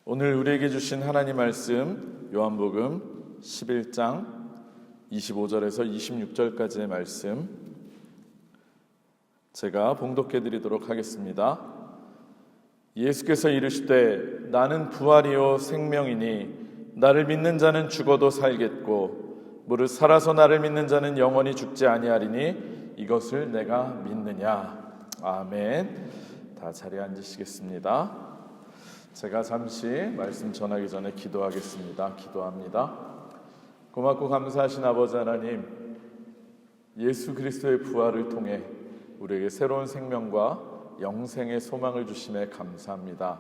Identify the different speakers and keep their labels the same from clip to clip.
Speaker 1: 오늘 우리에게 주신 하나님 말씀 요한복음 11장 25절에서 26절까지의 말씀 제가 봉독해 드리도록 하겠습니다. 예수께서 이르시되 나는 부활이요 생명이니 나를 믿는 자는 죽어도 살겠고 무릇 살아서 나를 믿는 자는 영원히 죽지 아니하리니 이것을 내가 믿느냐. 아멘. 다 자리에 앉으시겠습니다. 제가 잠시 말씀 전하기 전에 기도하겠습니다. 기도합니다. 고맙고 감사하신 아버지 하나님, 예수 그리스도의 부활을 통해 우리에게 새로운 생명과 영생의 소망을 주심에 감사합니다.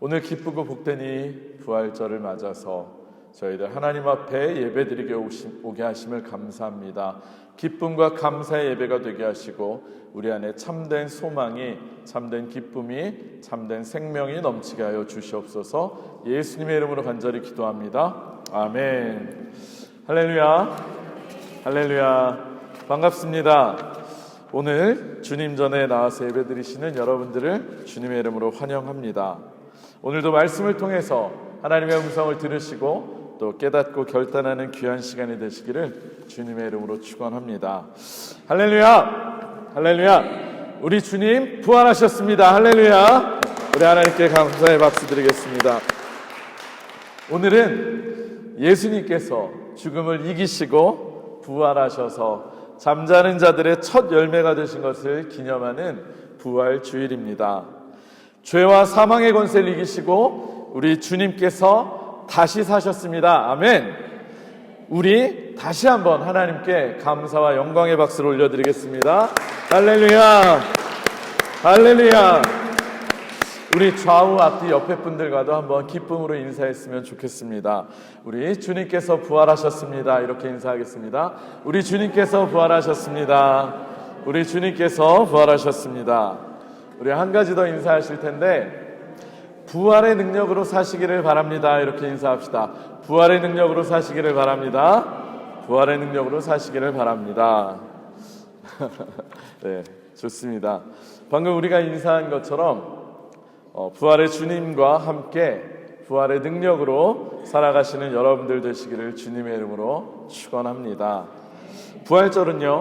Speaker 1: 오늘 기쁘고 복된 이 부활절을 맞아서 저희들 하나님 앞에 예배드리게 오게 하심을 감사합니다. 기쁨과 감사의 예배가 되게 하시고 우리 안에 참된 소망이, 참된 기쁨이, 참된 생명이 넘치게 하여 주시옵소서. 예수님의 이름으로 간절히 기도합니다. 아멘. 할렐루야. 할렐루야. 반갑습니다. 오늘 주님 전에 나와서 예배드리시는 여러분들을 주님의 이름으로 환영합니다. 오늘도 말씀을 통해서 하나님의 음성을 들으시고 또 깨닫고 결단하는 귀한 시간이 되시기를 주님의 이름으로 축원합니다. 할렐루야. 할렐루야. 우리 주님 부활하셨습니다. 할렐루야. 우리 하나님께 감사의 박수 드리겠습니다. 오늘은 예수님께서 죽음을 이기시고 부활하셔서 잠자는 자들의 첫 열매가 되신 것을 기념하는 부활 주일입니다. 죄와 사망의 권세를 이기시고 우리 주님께서 다시 사셨습니다. 아멘. 우리 다시 한번 하나님께 감사와 영광의 박수를 올려드리겠습니다. 할렐루야. 할렐루야. 우리 좌우 앞뒤 옆에 분들과도 한번 기쁨으로 인사했으면 좋겠습니다. 우리 주님께서 부활하셨습니다. 이렇게 인사하겠습니다. 우리 주님께서 부활하셨습니다. 우리 주님께서 부활하셨습니다. 우리 한 가지 더 인사하실 텐데, 부활의 능력으로 사시기를 바랍니다. 이렇게 인사합시다. 부활의 능력으로 사시기를 바랍니다. 부활의 능력으로 사시기를 바랍니다. 네, 좋습니다. 방금 우리가 인사한 것처럼 부활의 주님과 함께 부활의 능력으로 살아가시는 여러분들 되시기를 주님의 이름으로 축원합니다. 부활절은요,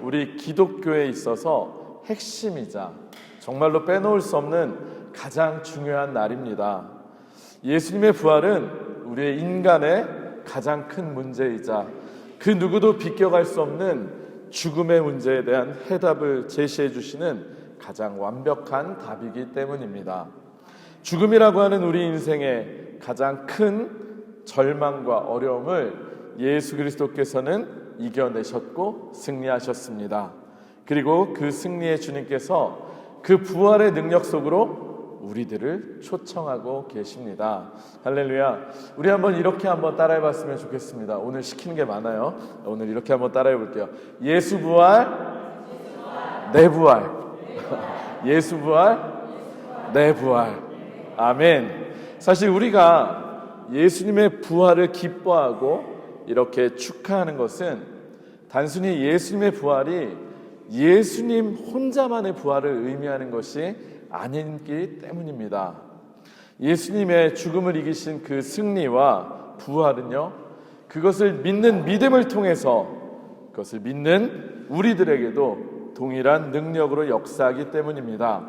Speaker 1: 우리 기독교에 있어서 핵심이자 정말로 빼놓을 수 없는 가장 중요한 날입니다. 예수님의 부활은 우리의 인간의 가장 큰 문제이자 그 누구도 비껴갈 수 없는 죽음의 문제에 대한 해답을 제시해 주시는 가장 완벽한 답이기 때문입니다. 죽음이라고 하는 우리 인생의 가장 큰 절망과 어려움을 예수 그리스도께서는 이겨내셨고 승리하셨습니다. 그리고 그 승리의 주님께서 그 부활의 능력 속으로 우리들을 초청하고 계십니다. 할렐루야. 우리 한번 이렇게 한번 따라해봤으면 좋겠습니다. 오늘 시키는 게 많아요. 오늘 이렇게 한번 따라해볼게요. 예수 부활, 내 부활. 예수 부활, 내 부활. 아멘. 사실 우리가 예수님의 부활을 기뻐하고 이렇게 축하하는 것은 단순히 예수님의 부활이 예수님 혼자만의 부활을 의미하는 것이 아니기 때문입니다. 예수님의 죽음을 이기신 그 승리와 부활은요, 그것을 믿는 믿음을 통해서 그것을 믿는 우리들에게도 동일한 능력으로 역사하기 때문입니다.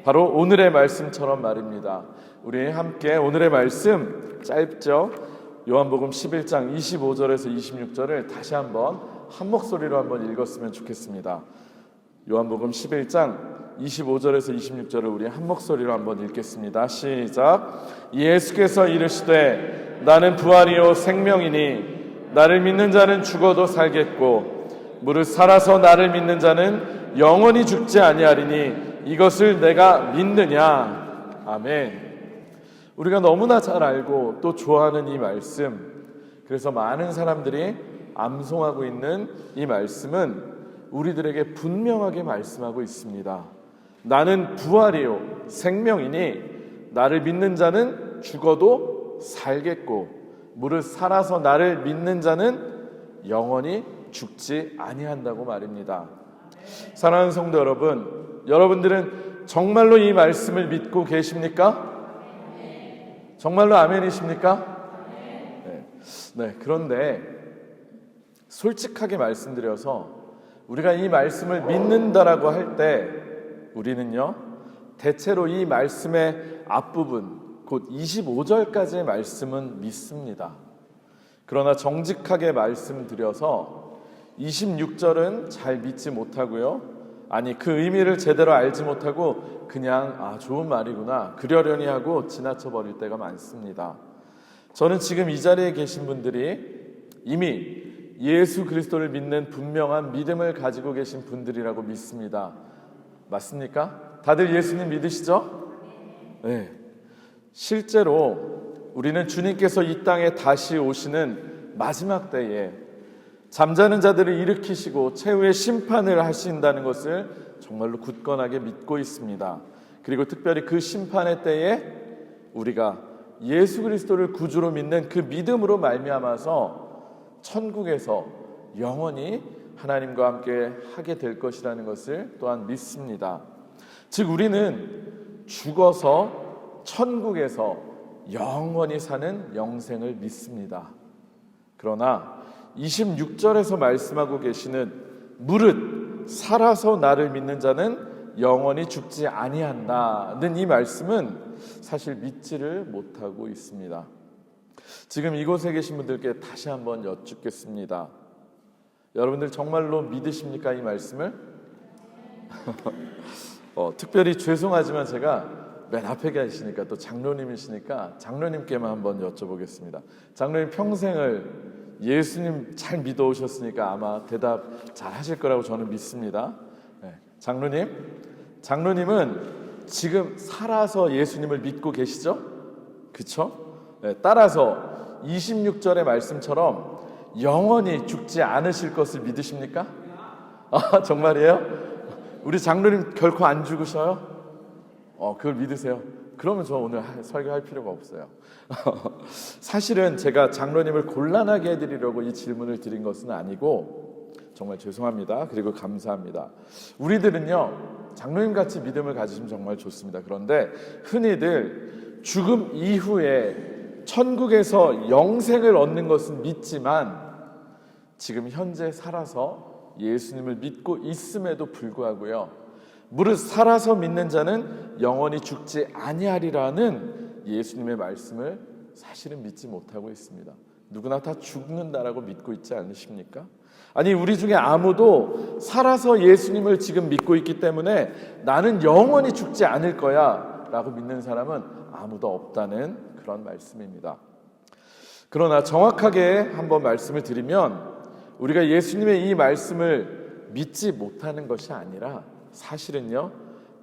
Speaker 1: 바로 오늘의 말씀처럼 말입니다. 우리 함께 오늘의 말씀 짧죠? 요한복음 11장 25절에서 26절을 다시 한번 한 목소리로 한번 읽었으면 좋겠습니다. 요한복음 11장 25절에서 26절을 우리 한 목소리로 한번 읽겠습니다. 시작. 예수께서 이르시되 나는 부활이요 생명이니 나를 믿는 자는 죽어도 살겠고 무릇 살아서 나를 믿는 자는 영원히 죽지 아니하리니 이것을 내가 믿느냐. 아멘. 우리가 너무나 잘 알고 또 좋아하는 이 말씀, 그래서 많은 사람들이 암송하고 있는 이 말씀은 우리들에게 분명하게 말씀하고 있습니다. 나는 부활이요 생명이니 나를 믿는 자는 죽어도 살겠고 무릇 살아서 나를 믿는 자는 영원히 죽지 아니한다고 말입니다. 사랑하는 성도 여러분, 여러분들은 정말로 이 말씀을 믿고 계십니까? 정말로 아멘이십니까? 네, 그런데 솔직하게 말씀드려서 우리가 이 말씀을 믿는다라고 할 때 우리는요, 대체로 이 말씀의 앞부분, 곧 25절까지의 말씀은 믿습니다. 그러나 정직하게 말씀드려서 26절은 잘 믿지 못하고요, 아니 그 의미를 제대로 알지 못하고 그냥 좋은 말이구나 그러려니 하고 지나쳐 버릴 때가 많습니다. 저는 지금 이 자리에 계신 분들이 이미 예수 그리스도를 믿는 분명한 믿음을 가지고 계신 분들이라고 믿습니다. 맞습니까? 다들 예수님 믿으시죠? 네. 실제로 우리는 주님께서 이 땅에 다시 오시는 마지막 때에 잠자는 자들을 일으키시고 최후의 심판을 하신다는 것을 정말로 굳건하게 믿고 있습니다. 그리고 특별히 그 심판의 때에 우리가 예수 그리스도를 구주로 믿는 그 믿음으로 말미암아서 천국에서 영원히 하나님과 함께 하게 될 것이라는 것을 또한 믿습니다. 즉 우리는 죽어서 천국에서 영원히 사는 영생을 믿습니다. 그러나 26절에서 말씀하고 계시는 무릇 살아서 나를 믿는 자는 영원히 죽지 아니한다는 이 말씀은 사실 믿지를 못하고 있습니다. 지금 이곳에 계신 분들께 다시 한번 여쭙겠습니다. 여러분들 정말로 믿으십니까, 이 말씀을? 특별히 죄송하지만 제가 맨 앞에 계시니까 또 장로님이시니까 장로님께만 한번 여쭤보겠습니다. 장로님 평생을 예수님 잘 믿어 오셨으니까 아마 대답 잘 하실 거라고 저는 믿습니다. 네. 장로님은 지금 살아서 예수님을 믿고 계시죠? 그렇죠? 네. 따라서 26절의 말씀처럼 영원히 죽지 않으실 것을 믿으십니까? 정말이에요? 우리 장로님 결코 안 죽으셔요? 그걸 믿으세요? 그러면 저 오늘 설교할 필요가 없어요. 사실은 제가 장로님을 곤란하게 해드리려고 이 질문을 드린 것은 아니고 정말 죄송합니다. 그리고 감사합니다. 우리들은요, 장로님같이 믿음을 가지시면 정말 좋습니다. 그런데 흔히들 죽음 이후에 천국에서 영생을 얻는 것은 믿지만 지금 현재 살아서 예수님을 믿고 있음에도 불구하고요, 무릇 살아서 믿는 자는 영원히 죽지 아니하리라는 예수님의 말씀을 사실은 믿지 못하고 있습니다. 누구나 다 죽는다라고 믿고 있지 않으십니까? 아니 우리 중에 아무도 살아서 예수님을 지금 믿고 있기 때문에 나는 영원히 죽지 않을 거야 라고 믿는 사람은 아무도 없다는 그런 말씀입니다. 그러나 정확하게 한번 말씀을 드리면 우리가 예수님의 이 말씀을 믿지 못하는 것이 아니라 사실은요,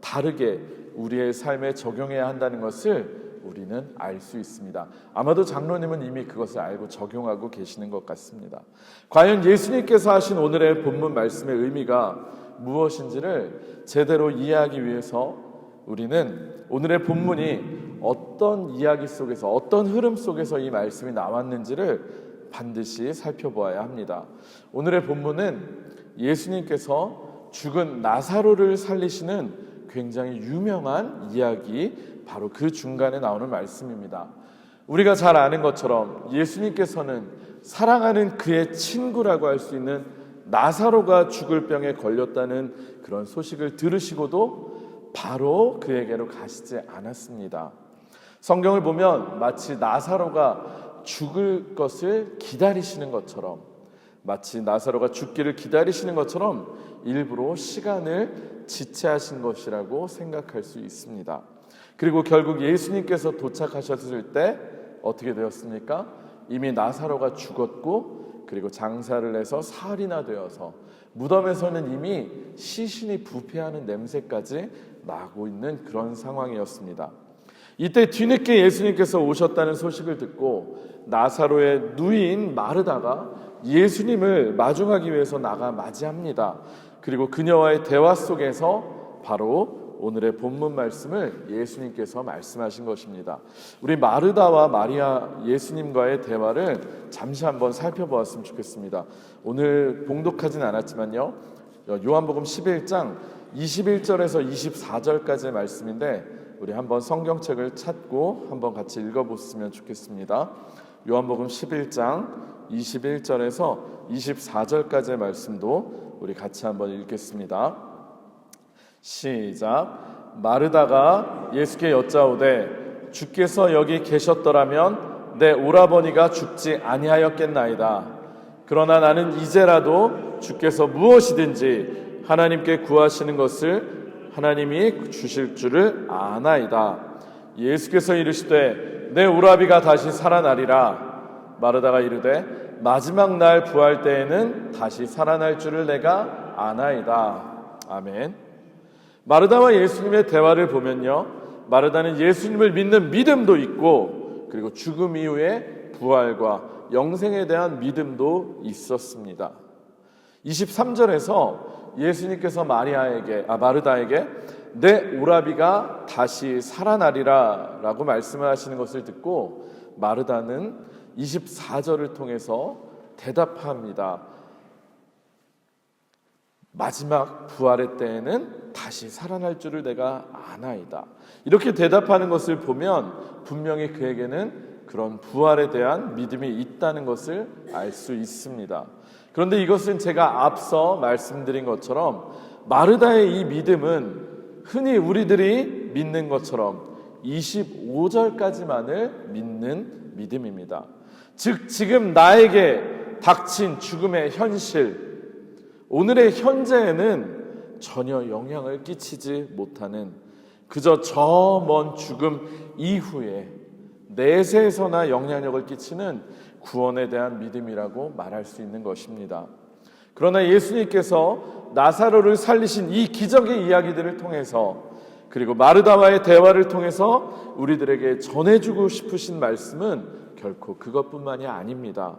Speaker 1: 다르게 우리의 삶에 적용해야 한다는 것을 우리는 알 수 있습니다. 아마도 장로님은 이미 그것을 알고 적용하고 계시는 것 같습니다. 과연 예수님께서 하신 오늘의 본문 말씀의 의미가 무엇인지를 제대로 이해하기 위해서 우리는 오늘의 본문이 어떤 이야기 속에서, 어떤 흐름 속에서 이 말씀이 나왔는지를 반드시 살펴보아야 합니다. 오늘의 본문은 예수님께서 죽은 나사로를 살리시는 굉장히 유명한 이야기, 바로 그 중간에 나오는 말씀입니다. 우리가 잘 아는 것처럼 예수님께서는 사랑하는 그의 친구라고 할 수 있는 나사로가 죽을 병에 걸렸다는 그런 소식을 들으시고도 바로 그에게로 가시지 않았습니다. 성경을 보면 마치 나사로가 죽을 것을 기다리시는 것처럼, 마치 나사로가 죽기를 기다리시는 것처럼 일부러 시간을 지체하신 것이라고 생각할 수 있습니다. 그리고 결국 예수님께서 도착하셨을 때 어떻게 되었습니까? 이미 나사로가 죽었고 그리고 장사를 해서 사흘이나 되어서 무덤에서는 이미 시신이 부패하는 냄새까지 나고 있는 그런 상황이었습니다. 이때 뒤늦게 예수님께서 오셨다는 소식을 듣고 나사로의 누이인 마르다가 예수님을 마중하기 위해서 나가 맞이합니다. 그리고 그녀와의 대화 속에서 바로 오늘의 본문 말씀을 예수님께서 말씀하신 것입니다. 우리 마르다와 마리아 예수님과의 대화를 잠시 한번 살펴보았으면 좋겠습니다. 오늘 봉독하진 않았지만요, 요한복음 11장 21절에서 24절까지의 말씀인데 우리 한번 성경책을 찾고 한번 같이 읽어보시면 좋겠습니다. 요한복음 11장 21절에서 24절까지의 말씀도 우리 같이 한번 읽겠습니다. 시작. 마르다가 예수께 여짜오되 주께서 여기 계셨더라면 내 오라버니가 죽지 아니하였겠나이다. 그러나 나는 이제라도 주께서 무엇이든지 하나님께 구하시는 것을 하나님이 주실 줄을 아나이다. 예수께서 이르시되 내 오라비가 다시 살아나리라. 마르다가 이르되 마지막 날 부활 때에는 다시 살아날 줄을 내가 아나이다. 아멘. 마르다와 예수님의 대화를 보면요, 마르다는 예수님을 믿는 믿음도 있고 그리고 죽음 이후에 부활과 영생에 대한 믿음도 있었습니다. 23절에서 예수님께서 마르다에게 내 오라비가 다시 살아나리라 라고 말씀을 하시는 것을 듣고 마르다는 24절을 통해서 대답합니다. 마지막 부활의 때에는 다시 살아날 줄을 내가 아나이다. 이렇게 대답하는 것을 보면 분명히 그에게는 그런 부활에 대한 믿음이 있다는 것을 알 수 있습니다. 그런데 이것은 제가 앞서 말씀드린 것처럼 마르다의 이 믿음은 흔히 우리들이 믿는 것처럼 25절까지만을 믿는 믿음입니다. 즉 지금 나에게 닥친 죽음의 현실, 오늘의 현재에는 전혀 영향을 끼치지 못하는 그저 저 먼 죽음 이후에 내세에서나 영향력을 끼치는 구원에 대한 믿음이라고 말할 수 있는 것입니다. 그러나 예수님께서 나사로를 살리신 이 기적의 이야기들을 통해서 그리고 마르다와의 대화를 통해서 우리들에게 전해주고 싶으신 말씀은 결코 그것뿐만이 아닙니다.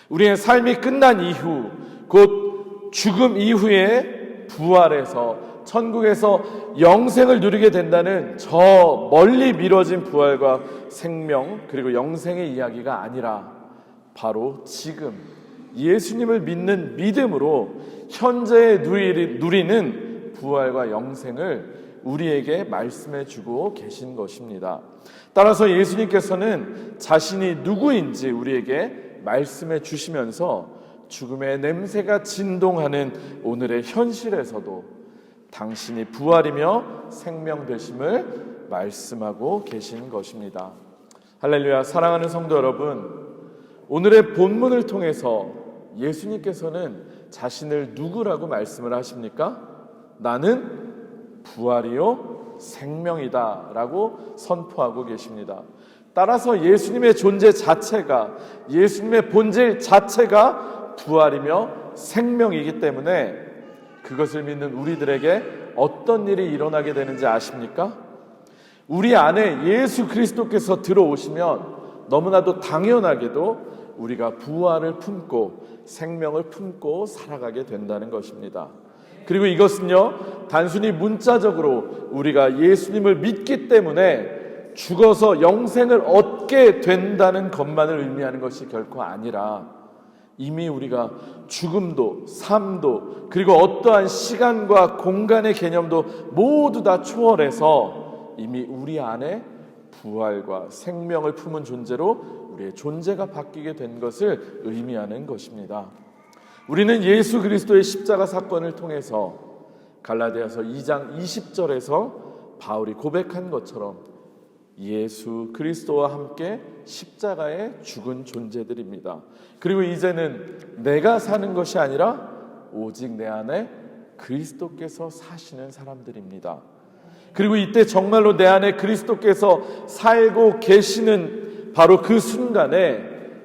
Speaker 1: 우리의 삶이 끝난 이후 곧 죽음 이후에 부활해서 천국에서 영생을 누리게 된다는 저 멀리 미뤄진 부활과 생명 그리고 영생의 이야기가 아니라 바로 지금 예수님을 믿는 믿음으로 현재에 누리는 부활과 영생을 우리에게 말씀해 주고 계신 것입니다. 따라서 예수님께서는 자신이 누구인지 우리에게 말씀해 주시면서 죽음의 냄새가 진동하는 오늘의 현실에서도 당신이 부활이며 생명 되심을 말씀하고 계신 것입니다. 할렐루야. 사랑하는 성도 여러분, 오늘의 본문을 통해서 예수님께서는 자신을 누구라고 말씀을 하십니까? 나는 부활이요 생명이다 라고 선포하고 계십니다. 따라서 예수님의 존재 자체가, 예수님의 본질 자체가 부활이며 생명이기 때문에 그것을 믿는 우리들에게 어떤 일이 일어나게 되는지 아십니까? 우리 안에 예수 그리스도께서 들어오시면 너무나도 당연하게도 우리가 부활을 품고 생명을 품고 살아가게 된다는 것입니다. 그리고 이것은요, 단순히 문자적으로 우리가 예수님을 믿기 때문에 죽어서 영생을 얻게 된다는 것만을 의미하는 것이 결코 아니라 이미 우리가 죽음도 삶도 그리고 어떠한 시간과 공간의 개념도 모두 다 초월해서 이미 우리 안에 부활과 생명을 품은 존재로 우리의 존재가 바뀌게 된 것을 의미하는 것입니다. 우리는 예수 그리스도의 십자가 사건을 통해서 갈라디아서 2장 20절에서 바울이 고백한 것처럼 예수 그리스도와 함께 십자가에 죽은 존재들입니다. 그리고 이제는 내가 사는 것이 아니라 오직 내 안에 그리스도께서 사시는 사람들입니다. 그리고 이때 정말로 내 안에 그리스도께서 살고 계시는 바로 그 순간에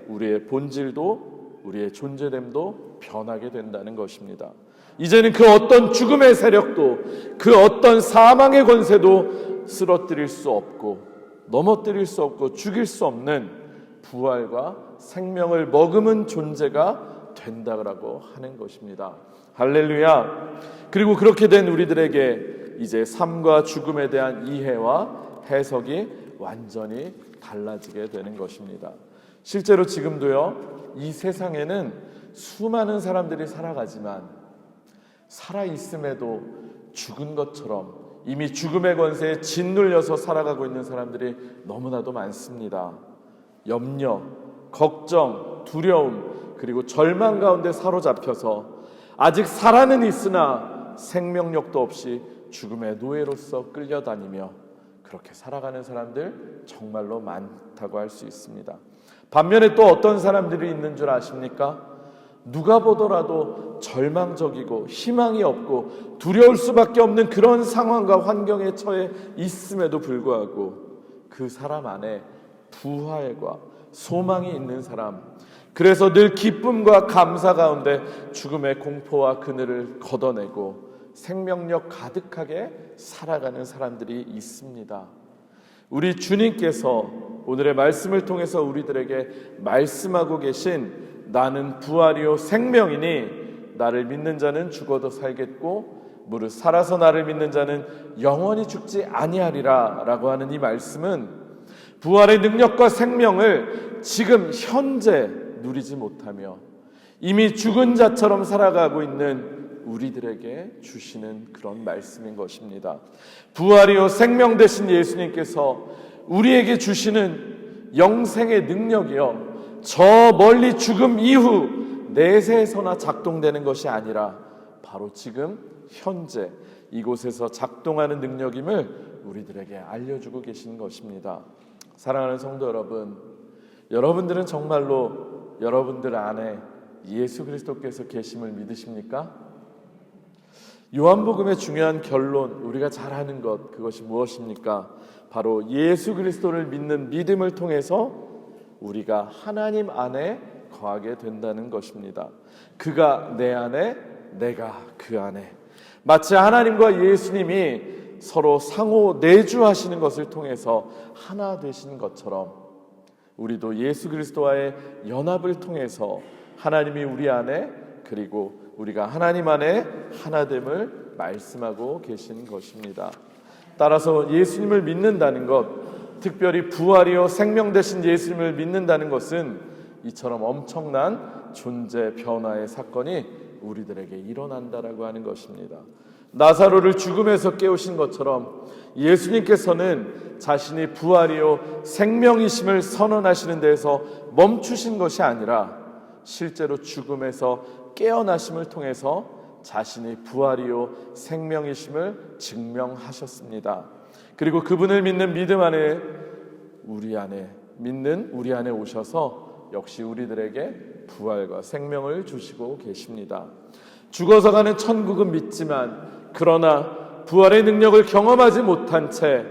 Speaker 1: 우리의 본질도 우리의 존재됨도 변하게 된다는 것입니다. 이제는 그 어떤 죽음의 세력도 그 어떤 사망의 권세도 쓰러뜨릴 수 없고 넘어뜨릴 수 없고 죽일 수 없는 부활과 생명을 머금은 존재가 된다고 하는 것입니다. 할렐루야. 그리고 그렇게 된 우리들에게 이제 삶과 죽음에 대한 이해와 해석이 완전히 달라지게 되는 것입니다. 실제로 지금도요, 이 세상에는 수많은 사람들이 살아가지만 살아있음에도 죽은 것처럼 이미 죽음의 권세에 짓눌려서 살아가고 있는 사람들이 너무나도 많습니다. 염려, 걱정, 두려움, 그리고 절망 가운데 사로잡혀서 아직 살아는 있으나 생명력도 없이 죽음의 노예로서 끌려다니며 그렇게 살아가는 사람들 정말로 많다고 할 수 있습니다. 반면에 또 어떤 사람들이 있는 줄 아십니까? 누가 보더라도 절망적이고 희망이 없고 두려울 수밖에 없는 그런 상황과 환경에 처해 있음에도 불구하고 그 사람 안에 부활과 소망이 있는 사람, 그래서 늘 기쁨과 감사 가운데 죽음의 공포와 그늘을 걷어내고 생명력 가득하게 살아가는 사람들이 있습니다. 우리 주님께서 오늘의 말씀을 통해서 우리들에게 말씀하고 계신 나는 부활이요 생명이니 나를 믿는 자는 죽어도 살겠고 무릇 살아서 나를 믿는 자는 영원히 죽지 아니하리라 라고 하는 이 말씀은 부활의 능력과 생명을 지금 현재 누리지 못하며 이미 죽은 자처럼 살아가고 있는 우리들에게 주시는 그런 말씀인 것입니다. 부활이요 생명 되신 예수님께서 우리에게 주시는 영생의 능력이요 저 멀리 죽음 이후 내세에서나 작동되는 것이 아니라 바로 지금 현재 이곳에서 작동하는 능력임을 우리들에게 알려주고 계신 것입니다. 사랑하는 성도 여러분, 여러분들은 정말로 여러분들 안에 예수 그리스도께서 계심을 믿으십니까? 요한복음의 중요한 결론, 우리가 잘 아는 것, 그것이 무엇입니까? 바로 예수 그리스도를 믿는 믿음을 통해서 우리가 하나님 안에 거하게 된다는 것입니다. 그가 내 안에, 내가 그 안에. 마치 하나님과 예수님이 서로 상호 내주하시는 것을 통해서 하나 되신 것처럼 우리도 예수 그리스도와의 연합을 통해서 하나님이 우리 안에, 그리고 우리가 하나님 안에 하나됨을 말씀하고 계신 것입니다. 따라서 예수님을 믿는다는 것, 특별히 부활이요 생명 되신 예수님을 믿는다는 것은 이처럼 엄청난 존재 변화의 사건이 우리들에게 일어난다라고 하는 것입니다. 나사로를 죽음에서 깨우신 것처럼 예수님께서는 자신이 부활이요 생명이심을 선언하시는 데에서 멈추신 것이 아니라 실제로 죽음에서 깨어나심을 통해서 자신이 부활이요 생명이심을 증명하셨습니다. 그리고 그분을 믿는 믿음 안에 우리 안에 오셔서 역시 우리들에게 부활과 생명을 주시고 계십니다. 죽어서 가는 천국은 믿지만 그러나 부활의 능력을 경험하지 못한 채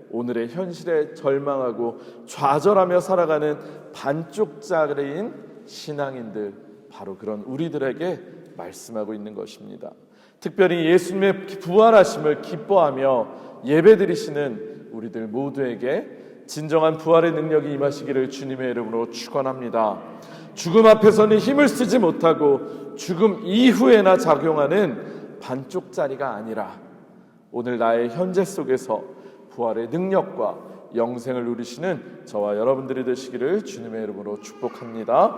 Speaker 1: 오늘의 현실에 절망하고 좌절하며 살아가는 반쪽짜리인 신앙인들, 바로 그런 우리들에게 말씀하고 있는 것입니다. 특별히 예수님의 부활하심을 기뻐하며 예배드리시는 우리들 모두에게 진정한 부활의 능력이 임하시기를 주님의 이름으로 축원합니다. 죽음 앞에서는 힘을 쓰지 못하고 죽음 이후에나 작용하는 반쪽짜리가 아니라 오늘 나의 현재 속에서 부활의 능력과 영생을 누리시는 저와 여러분들이 되시기를 주님의 이름으로 축복합니다.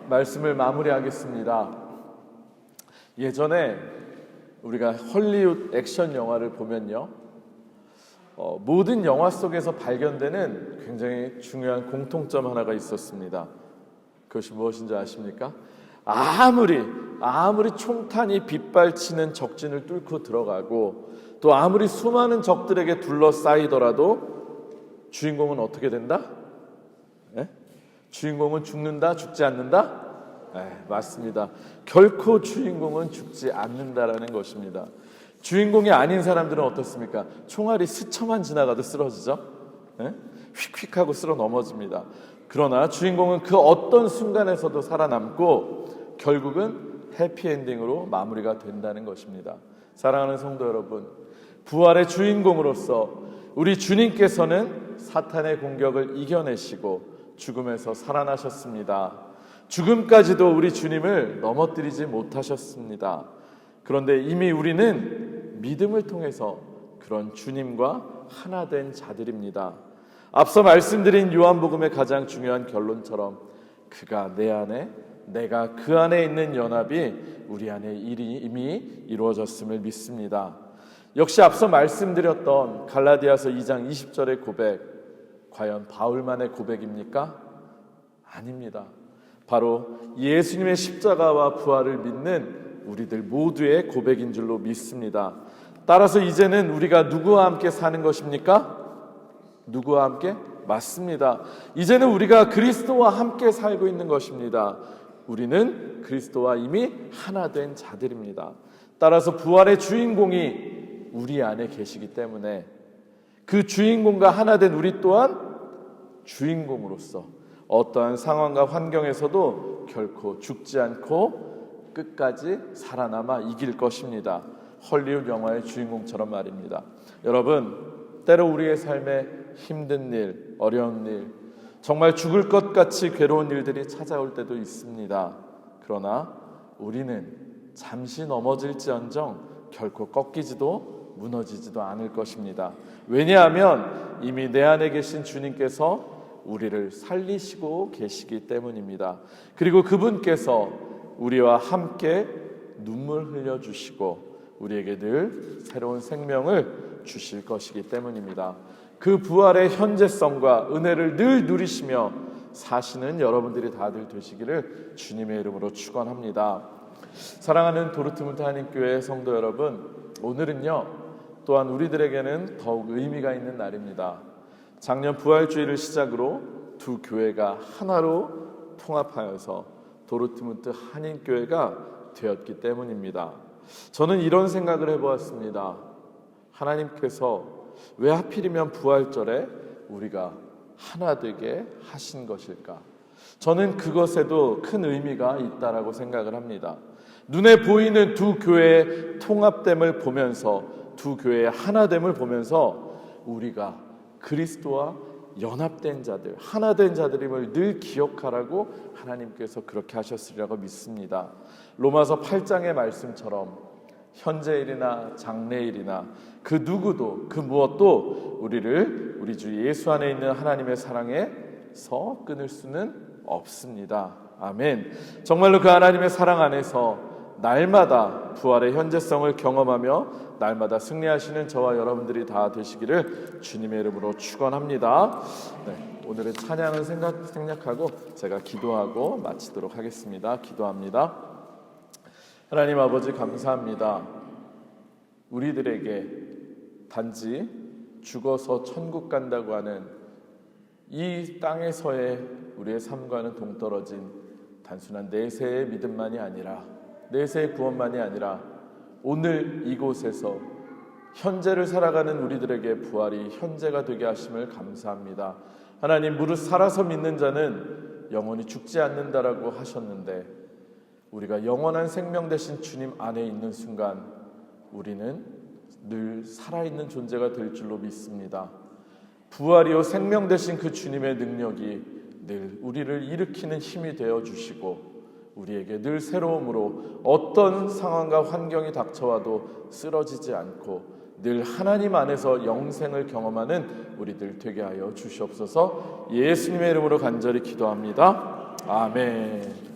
Speaker 1: 말씀을 마무리하겠습니다. 예전에 우리가 헐리우드 액션 영화를 보면요, 모든 영화 속에서 발견되는 굉장히 중요한 공통점 하나가 있었습니다. 그것이 무엇인지 아십니까? 아무리 총탄이 빗발치는 적진을 뚫고 들어가고 또 아무리 수많은 적들에게 둘러싸이더라도 주인공은 어떻게 된다? 주인공은 죽는다? 죽지 않는다? 맞습니다. 결코 주인공은 죽지 않는다라는 것입니다. 주인공이 아닌 사람들은 어떻습니까? 총알이 스쳐만 지나가도 쓰러지죠? 휙휙하고 쓸어 넘어집니다. 그러나 주인공은 그 어떤 순간에서도 살아남고 결국은 해피엔딩으로 마무리가 된다는 것입니다. 사랑하는 성도 여러분, 부활의 주인공으로서 우리 주님께서는 사탄의 공격을 이겨내시고 죽음에서 살아나셨습니다. 죽음까지도 우리 주님을 넘어뜨리지 못하셨습니다. 그런데 이미 우리는 믿음을 통해서 그런 주님과 하나 된 자들입니다. 앞서 말씀드린 요한복음의 가장 중요한 결론처럼 그가 내 안에, 내가 그 안에 있는 연합이 우리 안에 이미 이루어졌음을 믿습니다. 역시 앞서 말씀드렸던 갈라디아서 2장 20절의 고백, 과연 바울만의 고백입니까? 아닙니다. 바로 예수님의 십자가와 부활을 믿는 우리들 모두의 고백인 줄로 믿습니다. 따라서 이제는 우리가 누구와 함께 사는 것입니까? 누구와 함께? 맞습니다. 이제는 우리가 그리스도와 함께 살고 있는 것입니다. 우리는 그리스도와 이미 하나 된 자들입니다. 따라서 부활의 주인공이 우리 안에 계시기 때문에 그 주인공과 하나 된 우리 또한 주인공으로서 어떠한 상황과 환경에서도 결코 죽지 않고 끝까지 살아남아 이길 것입니다. 헐리우드 영화의 주인공처럼 말입니다. 여러분, 때로 우리의 삶에 힘든 일, 어려운 일, 정말 죽을 것 같이 괴로운 일들이 찾아올 때도 있습니다. 그러나 우리는 잠시 넘어질지언정 결코 꺾이지도 무너지지도 않을 것입니다. 왜냐하면 이미 내 안에 계신 주님께서 우리를 살리시고 계시기 때문입니다. 그리고 그분께서 우리와 함께 눈물 흘려주시고 우리에게 늘 새로운 생명을 주실 것이기 때문입니다. 그 부활의 현재성과 은혜를 늘 누리시며 사시는 여러분들이 다들 되시기를 주님의 이름으로 축원합니다. 사랑하는 도르트문트 한인교회 성도 여러분, 오늘은요 또한 우리들에게는 더욱 의미가 있는 날입니다. 작년 부활주의를 시작으로 두 교회가 하나로 통합하여서 도르트문트 한인교회가 되었기 때문입니다. 저는 이런 생각을 해보았습니다. 하나님께서 왜 하필이면 부활절에 우리가 하나 되게 하신 것일까? 저는 그것에도 큰 의미가 있다라고 생각을 합니다. 눈에 보이는 두 교회의 통합됨을 보면서, 두 교회의 하나됨을 보면서 우리가 그리스도와 연합된 자들, 하나된 자들임을 늘 기억하라고 하나님께서 그렇게 하셨으리라고 믿습니다. 로마서 8장의 말씀처럼 현재일이나 장래일이나 그 누구도 그 무엇도 우리를 우리 주 예수 안에 있는 하나님의 사랑에서 끊을 수는 없습니다. 아멘. 정말로 그 하나님의 사랑 안에서 날마다 부활의 현재성을 경험하며 날마다 승리하시는 저와 여러분들이 다 되시기를 주님의 이름으로 축원합니다. 오늘의 찬양을 생략하고 제가 기도하고 마치도록 하겠습니다. 기도합니다. 하나님 아버지, 감사합니다. 우리들에게 단지 죽어서 천국 간다고 하는 이 땅에서의 우리의 삶과는 동떨어진 단순한 내세의 믿음만이 아니라, 내세의 구원만이 아니라 오늘 이곳에서 현재를 살아가는 우리들에게 부활이 현재가 되게 하심을 감사합니다. 하나님, 무릇 살아서 믿는 자는 영원히 죽지 않는다라고 하셨는데, 우리가 영원한 생명 되신 주님 안에 있는 순간 우리는 늘 살아있는 존재가 될 줄로 믿습니다. 부활이요 생명 되신 그 주님의 능력이 늘 우리를 일으키는 힘이 되어주시고 우리에게 늘 새로움으로 어떤 상황과 환경이 닥쳐와도 쓰러지지 않고 늘 하나님 안에서 영생을 경험하는 우리들 되게 하여 주시옵소서. 예수님의 이름으로 간절히 기도합니다. 아멘.